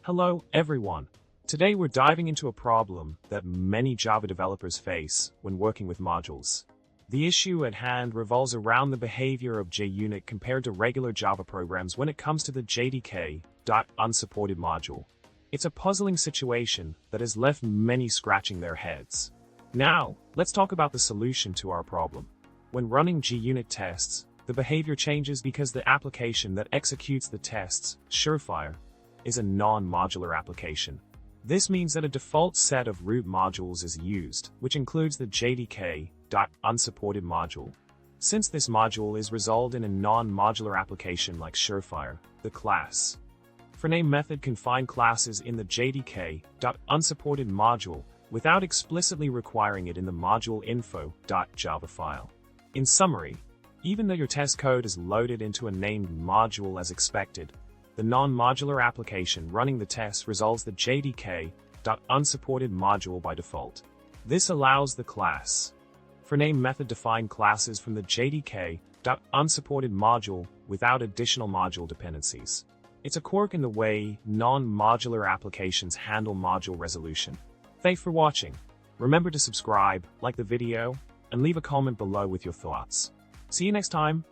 Hello, everyone. Today we're diving into a problem that many Java developers face when working with modules. The issue at hand revolves around the behavior of JUnit compared to regular Java programs when it comes to the JDK.unsupported module. It's a puzzling situation that has left many scratching their heads. Now, let's talk about the solution to our problem. When running JUnit tests, the behavior changes because the application that executes the tests, Surefire, is a non-modular application. This means that a default set of root modules is used, which includes the JDK.unsupported module. Since this module is resolved in a non-modular application like Surefire, the class for name method can find classes in the JDK.unsupported module without explicitly requiring it in the module info.java file. In summary, even though your test code is loaded into a named module as expected, the non-modular application running the test resolves the JDK.unsupported module by default. This allows the class for name method to find classes from the JDK.unsupported module without additional module dependencies. It's a quirk in the way non-modular applications handle module resolution. Thanks for watching. Remember to subscribe, like the video, and leave a comment below with your thoughts. See you next time.